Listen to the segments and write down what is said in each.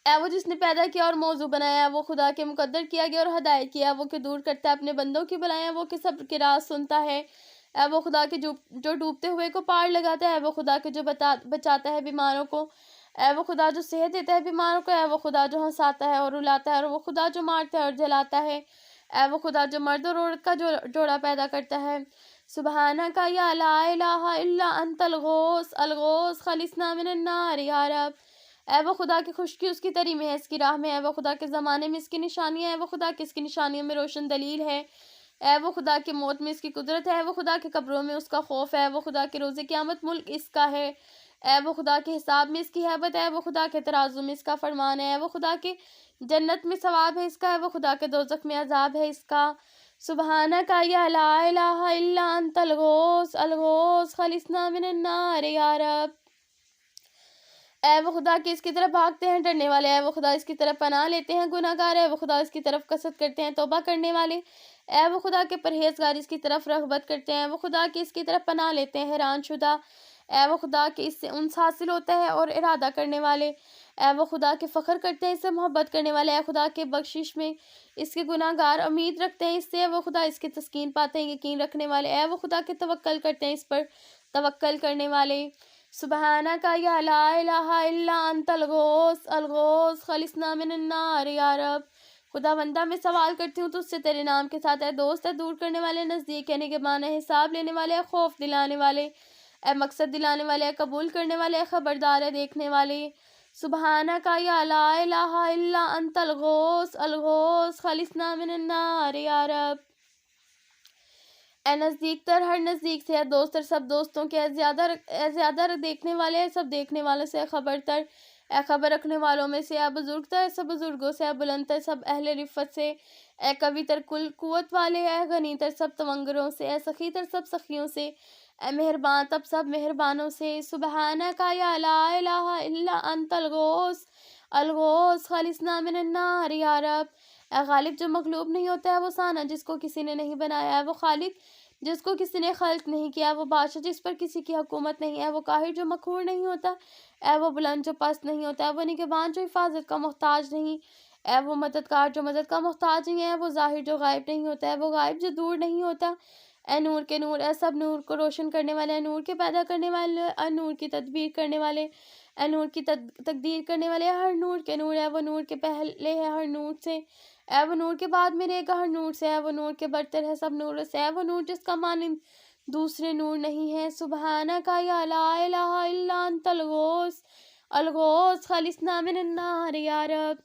اے وہ جس نے پیدا کیا اور موضوع بنایا، وہ خدا کے مقدر کیا گیا اور ہدایت کیا، وہ کہ دور کرتا ہے اپنے بندوں کی بلائیں، وہ کہ صبر کی راز سنتا ہے۔ اے وہ خدا کے جو ڈوبتے ہوئے کو پار لگاتا ہے، اے وہ خدا کے جو بچاتا ہے بیماروں کو، اے وہ خدا جو صحت دیتا ہے بیماروں کو، اے وہ خدا جو ہنساتا ہے اور رلاتا ہے، اور وہ خدا جو مارتا ہے اور جلاتا ہے، اے وہ خدا جو مرد اور عورت کا جوڑا پیدا کرتا ہے۔ سبحانک یا لا الہ الا انت الغوث الغوث خلصنا من النار یا رب۔ اے وہ خدا کی خشکی اس کی تری میں ہے، اس کی راہ میں، اے وہ خدا کے زمانے میں اس کی نشانیاں، اے وہ خدا کی اس کی نشانیوں میں روشن دلیل ہے، اے وہ خدا کی موت میں اس کی قدرت ہے، اے وہ خدا کے قبروں میں اس کا خوف ہے، اے وہ خدا کے روز قیامت ملک اس کا ہے، اے وہ خدا کے حساب میں اس کی ہیبت ہے، اے وہ خدا کے ترازو میں اس کا فرمان ہے، اے وہ خدا کے جنت میں ثواب ہے اس کا، اے وہ خدا کے دوزخ میں عذاب ہے اس کا۔ سبحانک یا لا الہ الا انت الغوث الغوث خلصنا من النار یا رب۔ اے وہ خدا کہ اس کی طرف بھاگتے ہیں ڈرنے والے، اے وہ خدا اس کی طرف پناہ لیتے ہیں گناہ گار، اے وہ خدا اس کی طرف قصد کرتے ہیں توبہ کرنے والے، اے وہ خدا کے پرہیزگار اس کی طرف رغبت کرتے ہیں، اے وہ خدا کہ اس کی طرف پناہ لیتے ہیں حیران شدہ، اے وہ خدا کہ اس سے انس حاصل ہوتا ہے اور ارادہ کرنے والے، اے وہ خدا کے فخر کرتے ہیں اس سے محبت کرنے والے، اے خدا کے بخشش میں اس کے گناہ گار امید رکھتے ہیں اس سے، اے وہ خدا اس کی تسکین پاتے ہیں یقین رکھنے والے، اے وہ خدا کے توکل کرتے ہیں اس پر توکل کرنے والے۔ سبحانک یا لا الہ الا انت الغوث الغوث خلصنا من النار یا رب۔ خدا بندہ میں سوال کرتی ہوں تجھ سے تیرے نام کے ساتھ، اے دوست، اے دور کرنے والے، نزدیک ہے نگہبان، اے حساب لینے والے، اے خوف دلانے والے، اے مقصد دلانے والے، اے قبول کرنے والے، اے خبردار، اے دیکھنے والے۔ سبحانک یا لا الہ الا انت الغوث الغوث خلصنا من النار یا رب۔ اے نزدیک تر ہر نزدیک سے، اے دوست تر سب دوستوں کے، اے زیادہ دیکھنے والے، اے سب دیکھنے والوں سے، اے خبر تر، اے خبر رکھنے والوں میں سے، اے بزرگ تر سب بزرگوں سے، اے بلند تر سب اہل رفت سے، اے قوی تر کل قوت والے، اے غنی تر سب توانگروں سے، اے سخی تر سب سخیوں سے، اے مہربان تب سب مہربانوں سے۔ سبحانک یا لا الہ الا انت الغوث الغوث خلصنا من النار یا رب۔ اے غالب جو مغلوب نہیں ہوتا ہے، وہ ثانا جس کو کسی نے نہیں بنایا ہے، وہ خالق جس کو کسی نے خلق نہیں کیا، وہ بادشاہ جس پر کسی کی حکومت نہیں ہے، وہ قاہر جو مقہور نہیں ہوتا، اے وہ بلند جو پست نہیں ہوتا، اے وہ نگہبان جو حفاظت کا محتاج نہیں، اے وہ مددگار جو مدد کا محتاج نہیں ہے، وہ ظاہر جو غائب نہیں ہوتا ہے، وہ غائب جو دور نہیں ہوتا، اے نور کے نور، اے سب نور کو روشن کرنے والے، اے نور کے پیدا کرنے والے، اے نور کی تدبیر کرنے والے، اے نور کی تقدیر کرنے والے، اے ہر نور کے نور، اے وہ نور کے پہلے ہے ہر نور سے، اے وہ نور کے بعد میں رہے گا ہر نور سے، اے وہ نور کے برتر ہے سب نور سے، اے وہ نور جس کا مانند دوسرے نور نہیں ہے۔ سبحانک یا لا الہ الا انت الغوث الغوث خلصنا من النار یا رب۔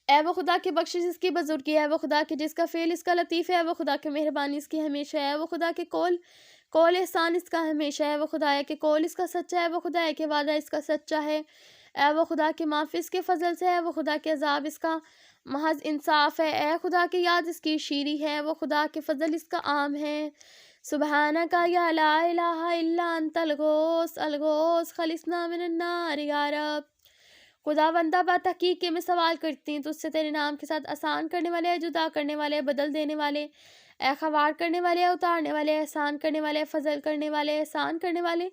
اے وہ خدا کی بخشش اس کی بزرگی ہے، اے وہ خدا کی جس کا فعل اس کا لطیف ہے، اے وہ خدا کی مہربانی اس کی ہمیشہ ہے، اے وہ خدا کے کول احسان اس کا ہمیشہ ہے، اے وہ خدا ہے کہ کول اس کا سچا ہے، اے وہ خدا ہے کہ وعدہ اس کا سچا ہے، اے وہ خدا کی معافی اس کے فضل سے ہے، اے وہ خدا کے عذاب اس کا محض انصاف ہے، اے خدا کی یاد اس کی شیریں ہے، وہ خدا کے فضل اس کا عام ہے۔ سبحانک یا لا الہ الا انت الغوث الغوث خلصنا من النار یا رب۔ خدا بندہ با تحقیق کے میں سوال کرتی ہوں تجھ سے تیرے نام کے ساتھ، آسان کرنے والے، جدا کرنے والے، بدل دینے والے، اے خوار کرنے والے، اتارنے والے، احسان کرنے والے، فضل کرنے والے، احسان کرنے والے،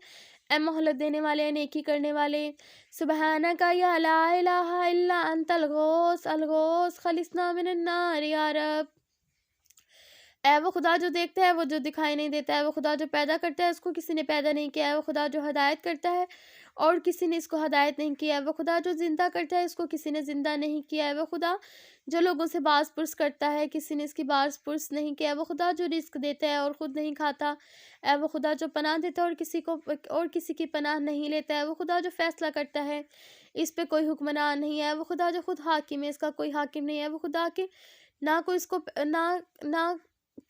اے مہلت دینے والے، نیکی کرنے والے۔ سبحانک یا لا الہ الا انت الغوث الغوث خلصنا من النار یا رب۔ اے وہ خدا جو دیکھتا ہے، وہ جو دکھائی نہیں دیتا ہے، وہ خدا جو پیدا کرتا ہے، اس کو کسی نے پیدا نہیں کیا ہے، وہ خدا جو ہدایت کرتا ہے اور کسی نے اس کو ہدایت نہیں کیا ہے، وہ خدا جو زندہ کرتا ہے، اس کو کسی نے زندہ نہیں کیا ہے، وہ خدا جو لوگوں سے باز پرس کرتا ہے، کسی نے اس کی باز پرس نہیں کیا ہے، وہ خدا جو رزق دیتا ہے اور خود نہیں کھاتا، اے وہ خدا جو پناہ دیتا ہے اور کسی کی پناہ نہیں لیتا ہے، وہ خدا جو فیصلہ کرتا ہے، اس پہ کوئی حکمران نہیں ہے، وہ خدا جو خود حاکم ہے، اس کا کوئی حاکم نہیں ہے، وہ خدا کہ نہ کوئی اس کو نہ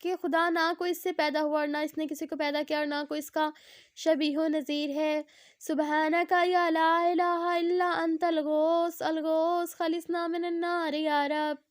کہ خدا نہ کوئی اس سے پیدا ہوا اور نہ اس نے کسی کو پیدا کیا اور نہ کوئی اس کا شبیہ و نظیر ہے۔ سبحانک یا لا الہ الا انت الغوث الغوث خلصنا من النار یا رب۔